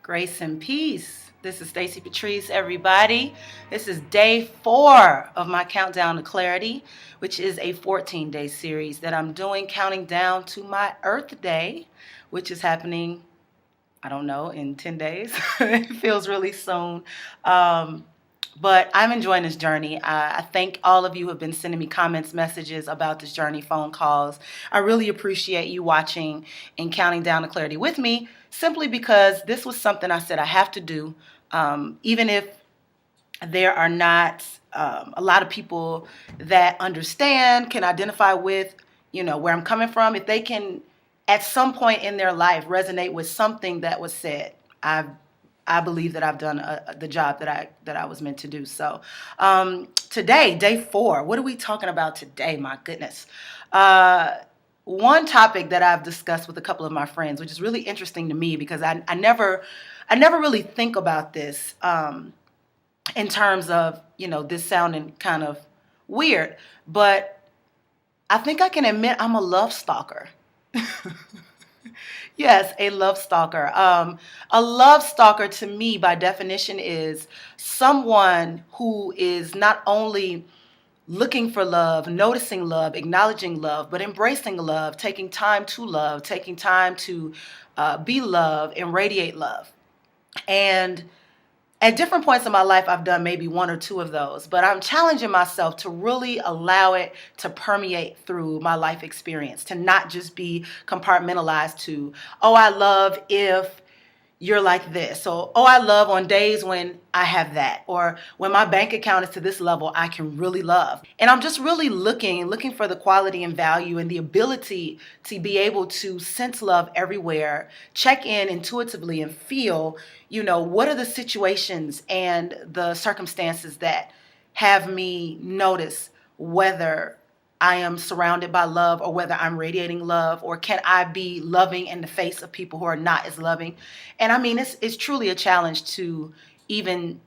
Grace and peace. This is Stacy Patrice, everybody. This is day 4 of my Countdown to Clarity, which is a 14-day series that I'm doing, counting down to my Earth Day, which is happening, I don't know, in 10 days. It feels really soon. But I'm enjoying this journey. I thank all of you who have been sending me comments, messages about this journey, phone calls. I really appreciate you watching and counting down to clarity with me, simply because this was something I said I have to do. Even if there are not a lot of people that understand, can identify with, where I'm coming from, if they can at some point in their life resonate with something that was said, I believe that I've done the job that I was meant to do. So today, day 4, what are we talking about today? My goodness. One topic that I've discussed with a couple of my friends, which is really interesting to me because I never really think about this in terms of, this sounding kind of weird, but I think I can admit I'm a love stalker. Yes, a love stalker. A love stalker to me, by definition, is someone who is not only looking for love, noticing love, acknowledging love, but embracing love, taking time to love, taking time to be love and radiate love. And at different points in my life, I've done maybe 1 or 2 of those, but I'm challenging myself to really allow it to permeate through my life experience, to not just be compartmentalized to, oh, I love if you're like this. So, oh, I love on days when I have that, or when my bank account is to this level, I can really love. And I'm just really looking for the quality and value and the ability to be able to sense love everywhere, check in intuitively and feel, what are the situations and the circumstances that have me notice whether I am surrounded by love or whether I'm radiating love, or can I be loving in the face of people who are not as loving? And I mean, it's truly a challenge to even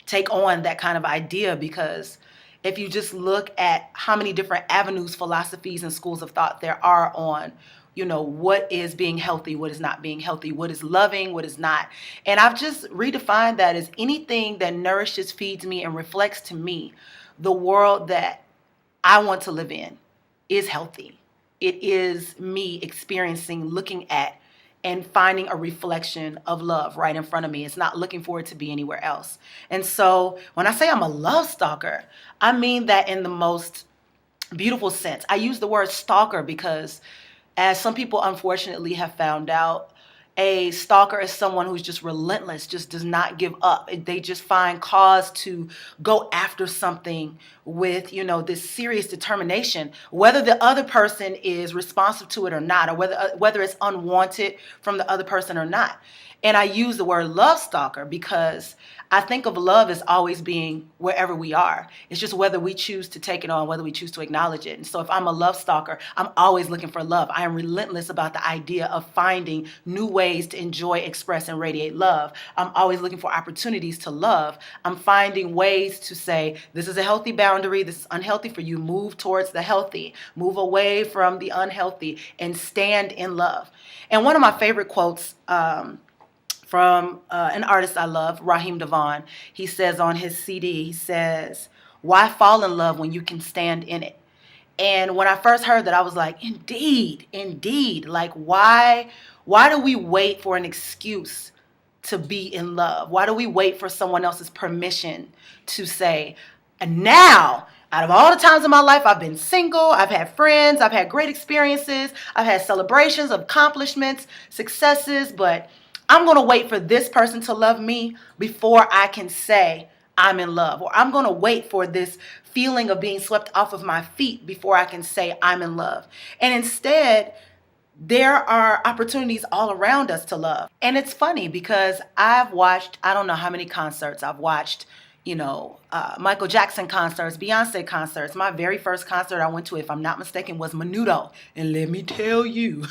take on that kind of idea, because if you just look at how many different avenues, philosophies, and schools of thought there are on, what is being healthy, what is not being healthy, what is loving, what is not. And I've just redefined that as anything that nourishes, feeds me, and reflects to me the world that I want to live in is healthy. It is me experiencing, looking at, and finding a reflection of love right in front of me. It's not looking for it to be anywhere else. And so when I say I'm a love stalker, I mean that in the most beautiful sense. I use the word stalker because, as some people unfortunately have found out, a stalker is someone who's just relentless, just does not give up. They just find cause to go after something with, this serious determination, whether the other person is responsive to it or not, or whether it's unwanted from the other person or not. And I use the word love stalker because I think of love as always being wherever we are. It's just whether we choose to take it on, whether we choose to acknowledge it. And so if I'm a love stalker, I'm always looking for love. I am relentless about the idea of finding new ways to enjoy, express, and radiate love. I'm always looking for opportunities to love. I'm finding ways to say, this is a healthy boundary, this is unhealthy for you. Move towards the healthy, move away from the unhealthy, and stand in love. And one of my favorite quotes from an artist I love, Raheem Devon. He says on his CD, he says, "Why fall in love when you can stand in it?" And when I first heard that, I was like, indeed. Like, why do we wait for an excuse to be in love? Why do we wait for someone else's permission to say, and now, out of all the times in my life, I've been single, I've had friends, I've had great experiences, I've had celebrations, accomplishments, successes, but I'm going to wait for this person to love me before I can say I'm in love. Or I'm going to wait for this feeling of being swept off of my feet before I can say I'm in love. And instead, there are opportunities all around us to love. And it's funny because I've watched, I don't know how many concerts I've watched, Michael Jackson concerts, Beyonce concerts. My very first concert I went to, if I'm not mistaken, was Menudo. And let me tell you,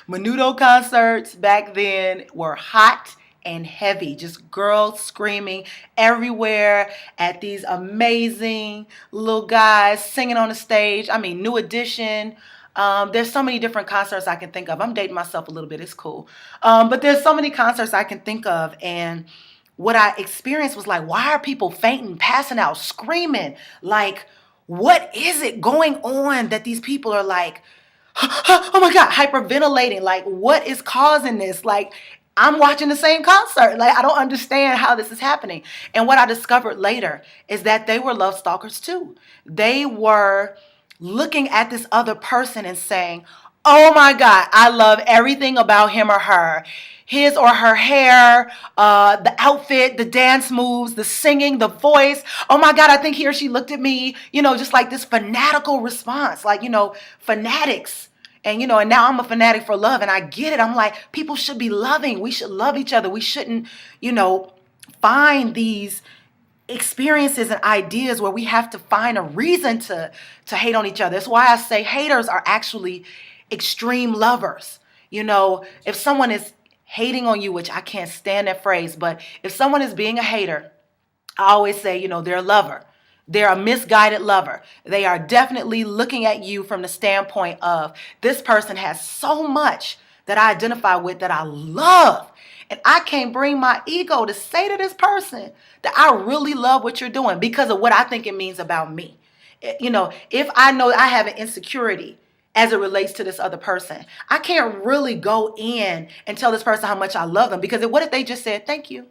Menudo concerts back then were hot and heavy. Just girls screaming everywhere at these amazing little guys singing on the stage. I mean, New Edition, There's so many different concerts I can think of. I'm dating myself a little bit. It's cool. But there's so many concerts I can think of. And what I experienced was like, why are people fainting, passing out, screaming? Like, what is it going on that these people are like, oh my God, hyperventilating? Like, what is causing this? Like, I'm watching the same concert. Like, I don't understand how this is happening. And what I discovered later is that they were love stalkers too. They were looking at this other person and saying, oh my God, I love everything about him or her. His or her hair, the outfit, the dance moves, the singing, the voice. Oh my God, I think he or she looked at me, just like this fanatical response, like, fanatics. And, and now I'm a fanatic for love and I get it. I'm like, people should be loving. We should love each other. We shouldn't, find these experiences and ideas where we have to find a reason to hate on each other. That's why I say haters are actually extreme lovers. If someone is hating on you, which I can't stand that phrase, but if someone is being a hater, I always say, they're a lover. They're a misguided lover. They are definitely looking at you from the standpoint of this person has so much that I identify with that I love. And I can't bring my ego to say to this person that I really love what you're doing because of what I think it means about me. If I know I have an insecurity as it relates to this other person, I can't really go in and tell this person how much I love them because what if they just said, thank you?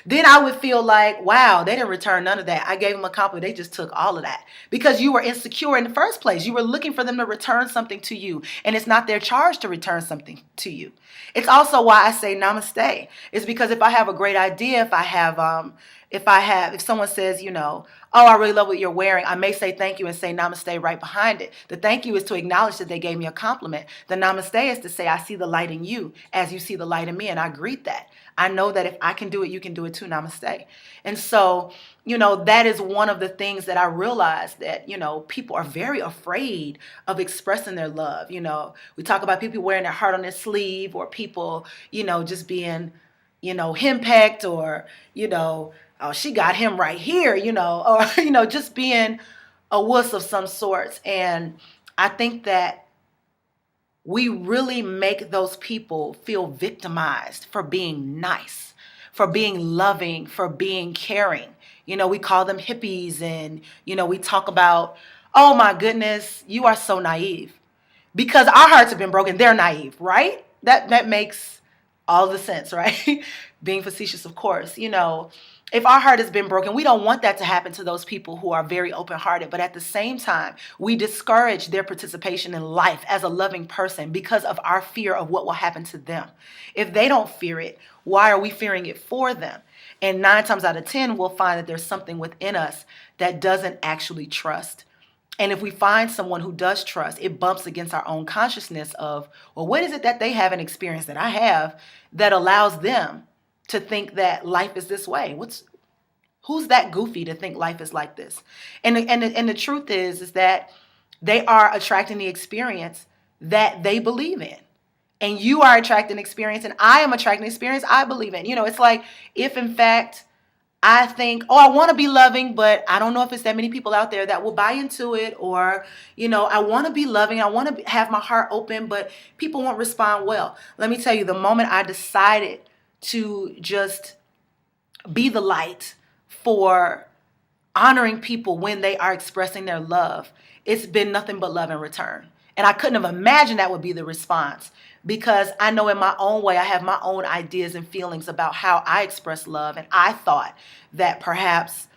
Then I would feel like, wow, they didn't return none of that. I gave them a compliment. They just took all of that because you were insecure in the first place. You were looking for them to return something to you, and it's not their charge to return something to you. It's also why I say namaste. It's because if I have a great idea, if someone says, oh, I really love what you're wearing, I may say thank you and say namaste right behind it. The thank you is to acknowledge that they gave me a compliment. The namaste is to say, I see the light in you as you see the light in me, and I greet that. I know that if I can do it, you can do it too. Namaste. And so, that is one of the things that I realized that, people are very afraid of expressing their love. We talk about people wearing their heart on their sleeve or people, just being, henpecked or, oh, she got him right here, or, just being a wuss of some sorts. And I think that we really make those people feel victimized for being nice, for being loving, for being caring. We call them hippies and, we talk about, oh my goodness, you are so naive. Because our hearts have been broken, they're naive, right? That makes all the sense, right? Being facetious, of course. If our heart has been broken, we don't want that to happen to those people who are very open-hearted. But at the same time, we discourage their participation in life as a loving person because of our fear of what will happen to them. If they don't fear it, why are we fearing it for them? And 9 times out of 10, we'll find that there's something within us that doesn't actually trust. And if we find someone who does trust, it bumps against our own consciousness of, well, what is it that they haven't experienced that I have that allows them to think that life is this way? Who's that goofy to think life is like this? And the truth is that they are attracting the experience that they believe in. And you are attracting experience, and I am attracting experience I believe in. It's like if in fact I think, oh, I want to be loving, but I don't know if it's that many people out there that will buy into it, or, I want to be loving, I want to have my heart open, but people won't respond well. Let me tell you, the moment I decided to just be the light for honoring people when they are expressing their love, it's been nothing but love in return. And I couldn't have imagined that would be the response because I know in my own way, I have my own ideas and feelings about how I express love. And I thought that perhaps,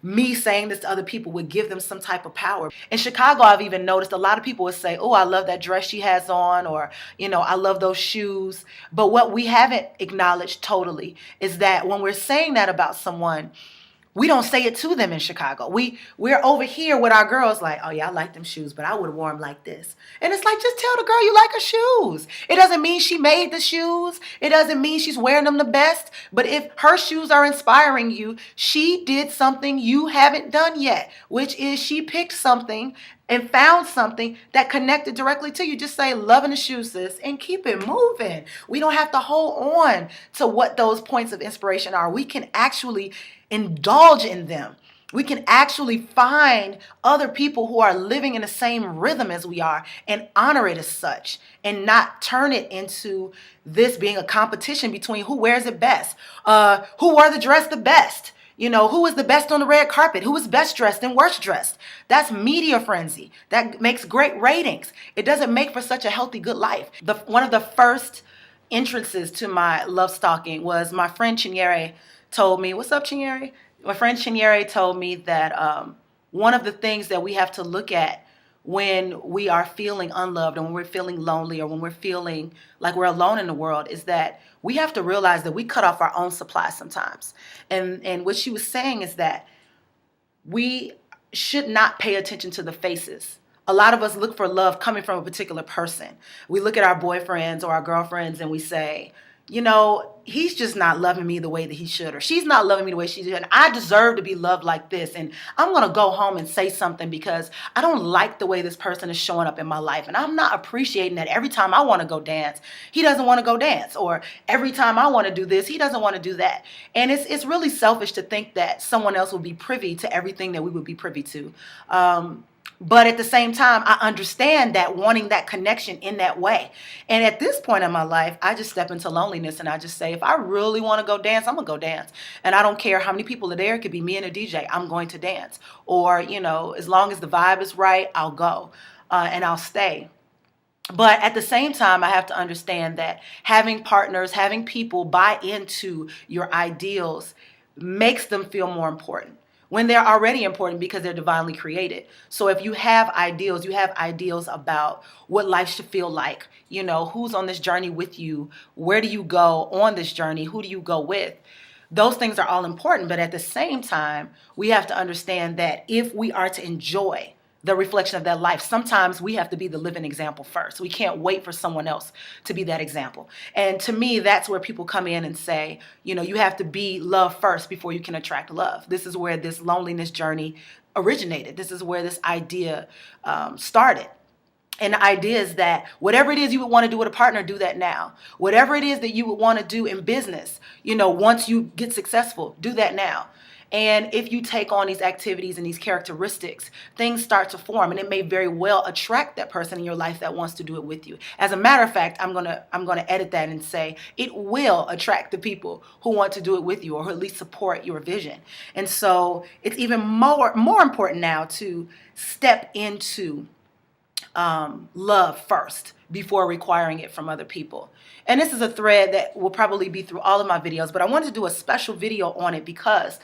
me saying this to other people would give them some type of power. In Chicago, I've even noticed a lot of people would say, oh, I love that dress she has on, or, I love those shoes. But what we haven't acknowledged totally is that when we're saying that about someone, we don't say it to them in Chicago. We're over here with our girls like, oh yeah, I like them shoes, but I would have worn them like this. And it's like, just tell the girl you like her shoes. It doesn't mean she made the shoes. It doesn't mean she's wearing them the best. But if her shoes are inspiring you, she did something you haven't done yet, which is she picked something and found something that connected directly to you. Just say, loving the shoes, sis, and keep it moving. We don't have to hold on to what those points of inspiration are. We can actually indulge in them. We can actually find other people who are living in the same rhythm as we are and honor it as such, and not turn it into this being a competition between who wears it best, who wore the dress the best. Who is the best on the red carpet? Who is best dressed and worst dressed? That's media frenzy. That makes great ratings. It doesn't make for such a healthy, good life. One of the first entrances to my love stalking was my friend Chinyere told me, what's up, Chinyere? My friend Chinyere told me that one of the things that we have to look at when we are feeling unloved, or when we're feeling lonely, or when we're feeling like we're alone in the world, is that we have to realize that we cut off our own supply sometimes. And what she was saying is that we should not pay attention to the faces. A lot of us look for love coming from a particular person. We look at our boyfriends or our girlfriends and we say, he's just not loving me the way that he should, or she's not loving me the way she should. And I deserve to be loved like this. And I'm going to go home and say something because I don't like the way this person is showing up in my life. And I'm not appreciating that every time I want to go dance, he doesn't want to go dance. Or every time I want to do this, he doesn't want to do that. And it's really selfish to think that someone else will be privy to everything that we would be privy to. But at the same time, I understand that wanting that connection in that way. And at this point in my life, I just step into loneliness and I just say, if I really want to go dance, I'm going to go dance. And I don't care how many people are there. It could be me and a DJ. I'm going to dance. Or, as long as the vibe is right, I'll go and I'll stay. But at the same time, I have to understand that having partners, having people buy into your ideals makes them feel more important when they're already important because they're divinely created. So if you have ideals about what life should feel like, who's on this journey with you, where do you go on this journey, who do you go with? Those things are all important. But at the same time, we have to understand that if we are to enjoy the reflection of that life, sometimes we have to be the living example first. We can't wait for someone else to be that example. And to me, that's where people come in and say, you have to be love first before you can attract love. This is where this loneliness journey originated. This is where this idea started. And the idea is that whatever it is you would want to do with a partner, do that now. Whatever it is that you would want to do in business, once you get successful, do that now. And if you take on these activities and these characteristics, things start to form, and it may very well attract that person in your life that wants to do it with you. As a matter of fact, I'm gonna edit that and say it will attract the people who want to do it with you, or who at least support your vision. And so it's even more important now to step into love first before requiring it from other people. And this is a thread that will probably be through all of my videos, but I wanted to do a special video on it because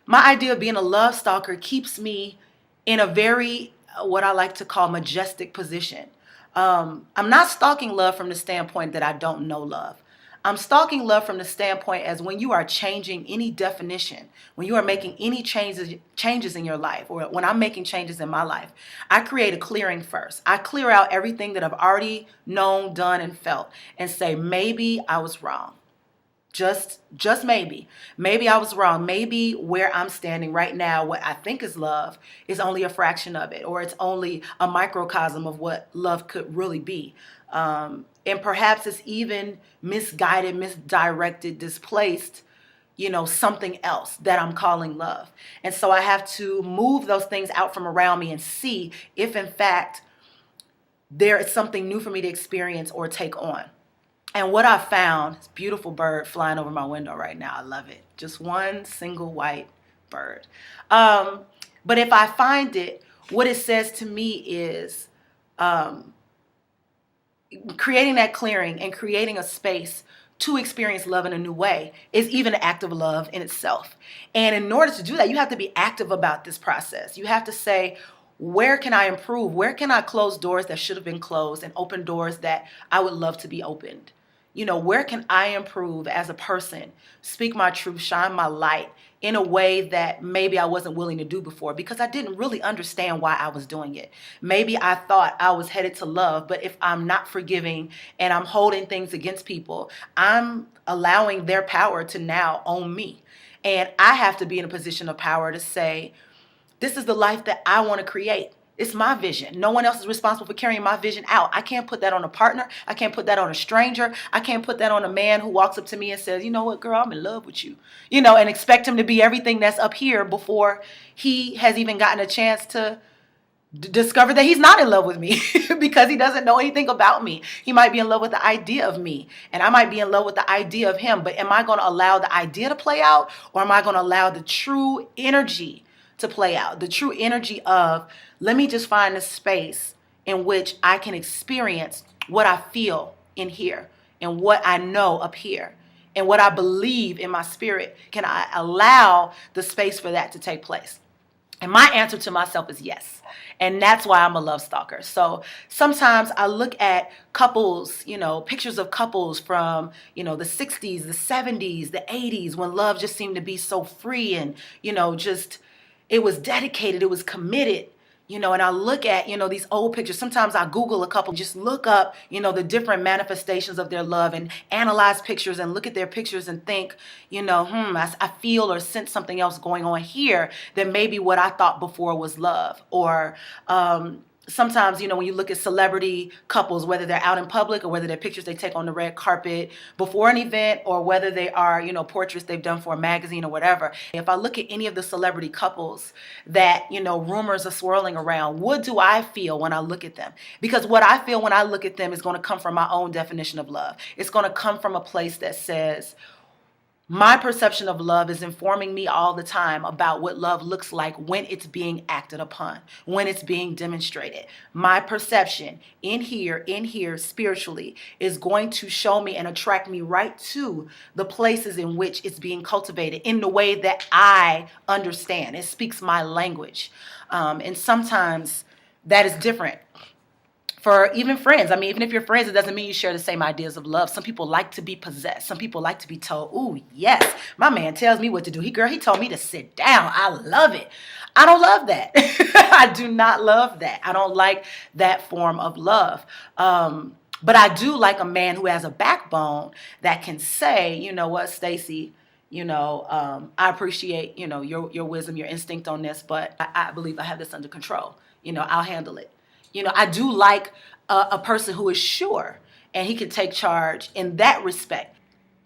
my idea of being a love stalker keeps me in a very, what I like to call, majestic position. I'm not stalking love from the standpoint that I don't know love. I'm stalking love from the standpoint as when you are changing any definition, when you are making any changes in your life, or when I'm making changes in my life, I create a clearing first. I clear out everything that I've already known, done, and felt, and say, maybe I was wrong. Just maybe. Maybe I was wrong. Maybe where I'm standing right now, what I think is love, is only a fraction of it, or it's only a microcosm of what love could really be. And perhaps it's even misguided, misdirected, displaced, something else that I'm calling love. And so I have to move those things out from around me and see if, in fact, there is something new for me to experience or take on. And what I found, this beautiful bird flying over my window right now. I love it. Just one single white bird. But if I find it, what it says to me is creating that clearing and creating a space to experience love in a new way is even an act of love in itself. And in order to do that, you have to be active about this process. You have to say, where can I improve? Where can I close doors that should have been closed and open doors that I would love to be opened? Where can I improve as a person, speak my truth, shine my light in a way that maybe I wasn't willing to do before because I didn't really understand why I was doing it. Maybe I thought I was headed to love, but if I'm not forgiving and I'm holding things against people, I'm allowing their power to now own me. And I have to be in a position of power to say, this is the life that I want to create. It's my vision. No one else is responsible for carrying my vision out. I can't put that on a partner. I can't put that on a stranger. I can't put that on a man who walks up to me and says, you know what, girl, I'm in love with you, and expect him to be everything that's up here before he has even gotten a chance to discover that he's not in love with me because he doesn't know anything about me. He might be in love with the idea of me, and I might be in love with the idea of him. But am I going to allow the idea to play out, or am I going to allow the true energy to play out? The true energy of, let me just find a space in which I can experience what I feel in here and what I know up here and what I believe in my spirit. Can I allow the space for that to take place? And my answer to myself is yes. And that's why I'm a love stalker. So sometimes I look at couples, pictures of couples from, the 60s, the 70s, the 80s, when love just seemed to be so free and, just it was dedicated, it was committed. And I look at, these old pictures. Sometimes I Google a couple, just look up, the different manifestations of their love and analyze pictures and look at their pictures and think, I feel or sense something else going on here than maybe what I thought before was love. Or sometimes, when you look at celebrity couples, whether they're out in public or whether they're pictures they take on the red carpet before an event, or whether they are, portraits they've done for a magazine or whatever. If I look at any of the celebrity couples that, rumors are swirling around, what do I feel when I look at them? Because what I feel when I look at them is going to come from my own definition of love. It's going to come from a place that says, my perception of love is informing me all the time about what love looks like when it's being acted upon, when it's being demonstrated. My perception in here spiritually is going to show me and attract me right to the places in which it's being cultivated in the way that I understand. It speaks my language. And sometimes that is different for even friends. I mean, even if you're friends, it doesn't mean you share the same ideas of love. Some people like to be possessed. Some people like to be told, ooh, yes, my man tells me what to do. He told me to sit down. I love it. I don't love that. I do not love that. I don't like that form of love. But I do like a man who has a backbone that can say, you know what, Stacy, I appreciate, your wisdom, your instinct on this, but I believe I have this under control. I'll handle it. I do like a person who is sure and he can take charge in that respect.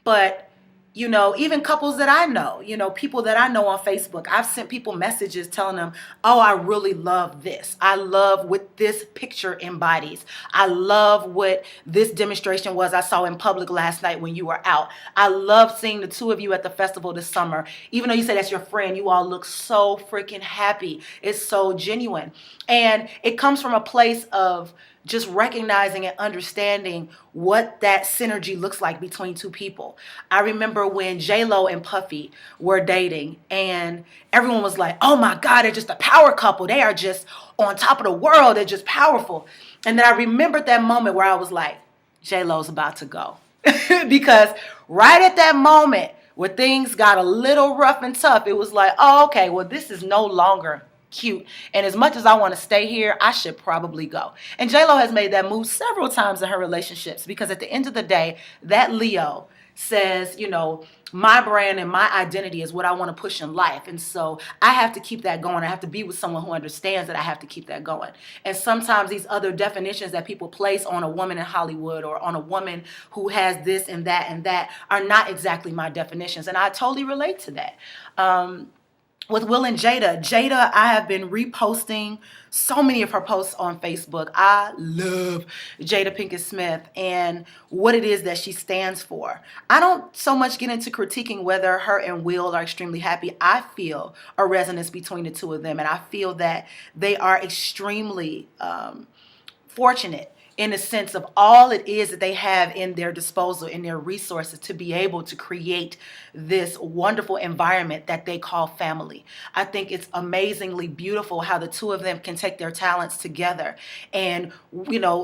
But, even couples that I know, people that I know on Facebook, I've sent people messages telling them, oh, I really love this. I love what this picture embodies. I love what this demonstration was I saw in public last night when you were out. I love seeing the two of you at the festival this summer. Even though you say that's your friend, you all look so freaking happy. It's so genuine. And it comes from a place of just recognizing and understanding what that synergy looks like between two people. I remember when J-Lo and Puffy were dating and everyone was like, oh my God, they're just a power couple. They are just on top of the world. They're just powerful. And then I remembered that moment where I was like, J-Lo's about to go. Because right at that moment where things got a little rough and tough, it was like, oh, okay, well, this is no longer cute. And as much as I want to stay here, I should probably go. And J-Lo has made that move several times in her relationships, because at the end of the day, that Leo says, my brand and my identity is what I want to push in life. And so I have to keep that going. I have to be with someone who understands that I have to keep that going. And sometimes these other definitions that people place on a woman in Hollywood or on a woman who has this and that are not exactly my definitions. And I totally relate to that. With Will and Jada, I have been reposting so many of her posts on Facebook. I love Jada Pinkett Smith and what it is that she stands for. I don't so much get into critiquing whether her and Will are extremely happy. I feel a resonance between the two of them, and I feel that they are extremely fortunate in the sense of all it is that they have in their disposal, in their resources, to be able to create this wonderful environment that they call family. I think it's amazingly beautiful how the two of them can take their talents together and,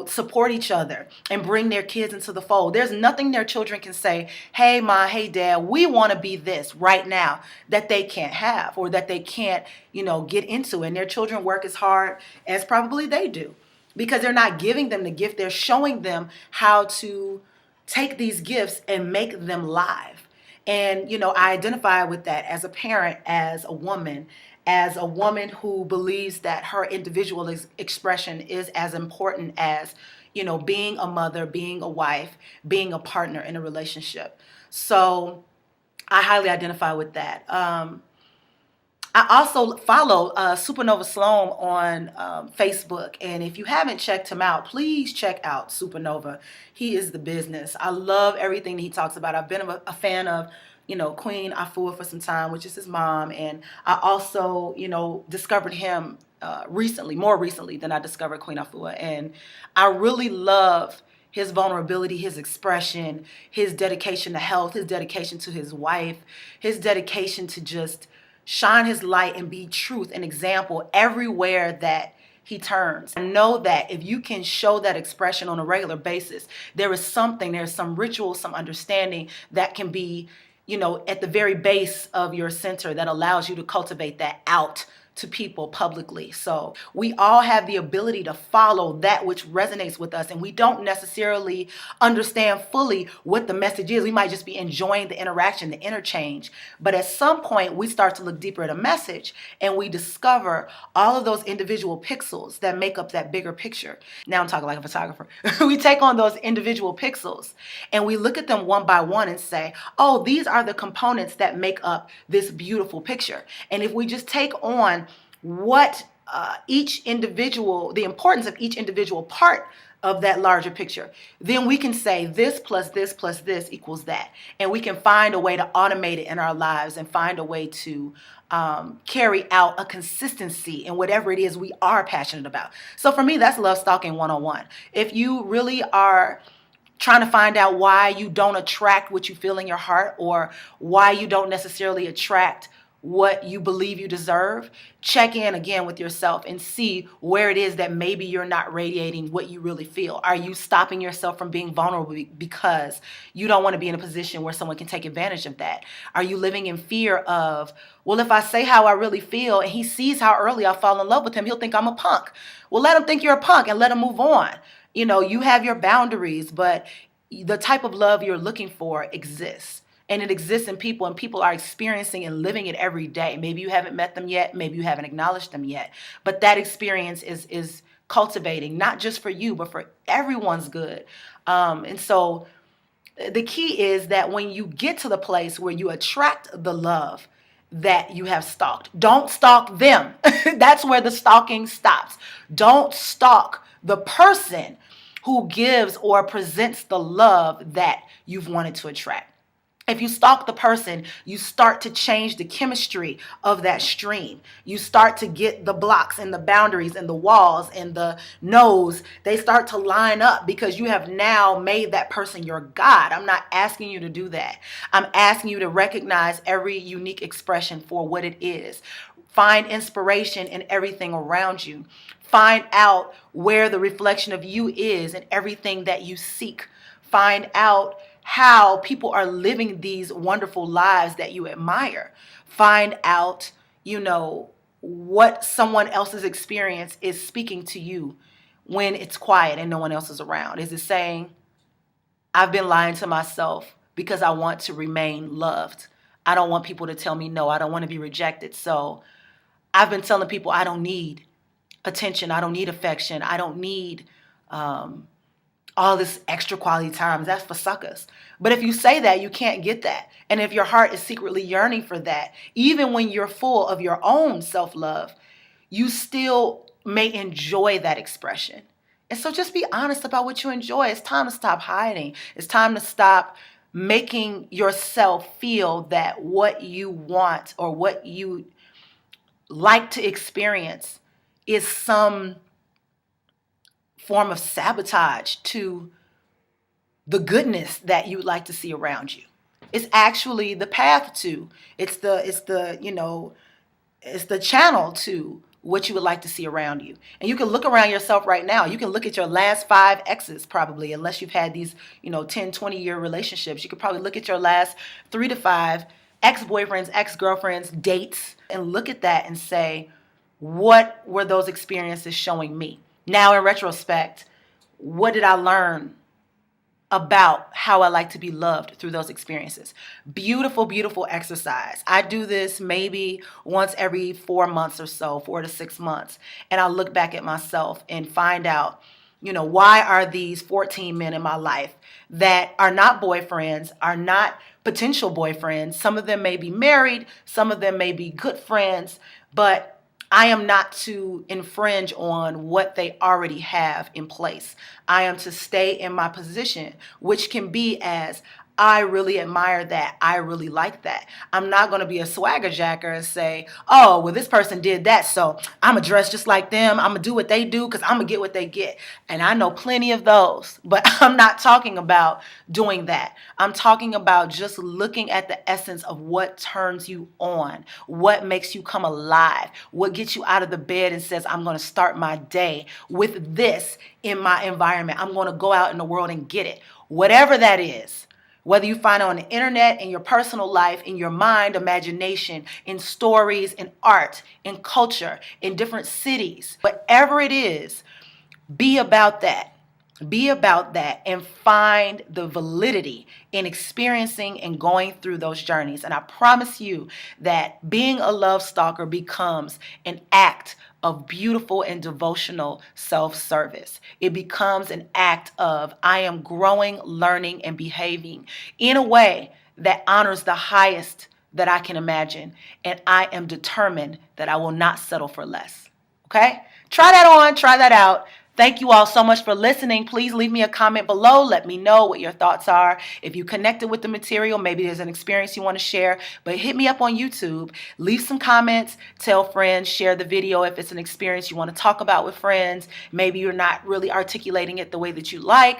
support each other and bring their kids into the fold. There's nothing their children can say, hey, Ma, hey, Dad, we want to be this right now, that they can't have or that they can't, get into. And their children work as hard as probably they do, because they're not giving them the gift. They're showing them how to take these gifts and make them live. And, I identify with that as a parent, as a woman, as a woman who believes that her individual expression is as important as, being a mother, being a wife, being a partner in a relationship. So I highly identify with that. I also follow Supernova Sloan on Facebook. And if you haven't checked him out, please check out Supernova. He is the business. I love everything that he talks about. I've been a fan of, Queen Afua for some time, which is his mom. And I also, discovered him more recently than I discovered Queen Afua. And I really love his vulnerability, his expression, his dedication to health, his dedication to his wife, his dedication to just shine his light and be truth and example everywhere that he turns. I know that if you can show that expression on a regular basis, there's some ritual, some understanding that can be, at the very base of your center that allows you to cultivate that out to people publicly. So we all have the ability to follow that which resonates with us, and we don't necessarily understand fully what the message is. We might just be enjoying the interaction, the interchange. But at some point, we start to look deeper at a message, and we discover all of those individual pixels that make up that bigger picture. Now I'm talking like a photographer. We take on those individual pixels, and we look at them one by one and say, oh, these are the components that make up this beautiful picture. And if we just take on what the importance of each individual part of that larger picture, then we can say this plus this plus this equals that. And we can find a way to automate it in our lives and find a way to carry out a consistency in whatever it is we are passionate about. So for me, that's love stalking 101. If you really are trying to find out why you don't attract what you feel in your heart, or why you don't necessarily attract what you believe you deserve, check in again with yourself and see where it is that maybe you're not radiating what you really feel. Are you stopping yourself from being vulnerable because you don't want to be in a position where someone can take advantage of that? Are you living in fear of, well, if I say how I really feel and he sees how early I fall in love with him, he'll think I'm a punk. Well, let him think you're a punk and let him move on. You have your boundaries, but the type of love you're looking for exists. And it exists in people, and people are experiencing and living it every day. Maybe you haven't met them yet. Maybe you haven't acknowledged them yet. But that experience is cultivating, not just for you, but for everyone's good. And so the key is that when you get to the place where you attract the love that you have stalked, don't stalk them. That's where the stalking stops. Don't stalk the person who gives or presents the love that you've wanted to attract. If you stalk the person, you start to change the chemistry of that stream. You start to get the blocks and the boundaries and the walls and the no's. They start to line up because you have now made that person your God. I'm not asking you to do that. I'm asking you to recognize every unique expression for what it is. Find inspiration in everything around you. Find out where the reflection of you is in everything that you seek. Find out how people are living these wonderful lives that you admire. Find out, what someone else's experience is speaking to you when it's quiet and no one else is around. Is it saying, I've been lying to myself because I want to remain loved. I don't want people to tell me no. I don't want to be rejected. So I've been telling people I don't need attention. I don't need affection. I don't need all this extra quality time. That's for suckers. But if you say that, you can't get that. And if your heart is secretly yearning for that, even when you're full of your own self-love, you still may enjoy that expression. And so just be honest about what you enjoy. It's time to stop hiding. It's time to stop making yourself feel that what you want or what you like to experience is some form of sabotage to the goodness that you'd like to see around you. It's actually the path to, it's the channel to what you would like to see around you. And you can look around yourself right now. You can look at your last 5 exes probably, unless you've had these, 10, 20-year relationships. You could probably look at your last 3 to 5 ex-boyfriends, ex-girlfriends, dates, and look at that and say, what were those experiences showing me? Now, in retrospect, what did I learn about how I like to be loved through those experiences. Beautiful, beautiful exercise. I do this maybe once every 4 months or so, 4 to 6 months. And I'll look back at myself and find out, why are these 14 men in my life that are not boyfriends, are not potential boyfriends? Some of them may be married, some of them may be good friends, but I am not to infringe on what they already have in place. I am to stay in my position, which can be as, I really admire that. I really like that. I'm not going to be a swagger jacker and say, oh, well, this person did that, so I'm going to dress just like them. I'm going to do what they do because I'm going to get what they get. And I know plenty of those, but I'm not talking about doing that. I'm talking about just looking at the essence of what turns you on, what makes you come alive, what gets you out of the bed and says, I'm going to start my day with this in my environment. I'm going to go out in the world and get it. Whatever that is. Whether you find it on the internet, in your personal life, in your mind, imagination, in stories, in art, in culture, in different cities, whatever it is, be about that. Be about that and find the validity in experiencing and going through those journeys. And I promise you that being a love stalker becomes an act of beautiful and devotional self-service. It becomes an act of, I am growing, learning, and behaving in a way that honors the highest that I can imagine. And I am determined that I will not settle for less. Okay? Try that on, try that out. Thank you all so much for listening. Please leave me a comment below. Let me know what your thoughts are. If you connected with the material, maybe there's an experience you want to share, but hit me up on YouTube. Leave some comments, tell friends, share the video if it's an experience you want to talk about with friends. Maybe you're not really articulating it the way that you like,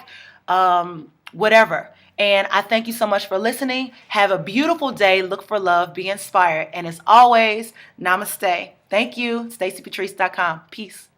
whatever. And I thank you so much for listening. Have a beautiful day. Look for love. Be inspired. And as always, namaste. Thank you. StacyPatrice.com. Peace.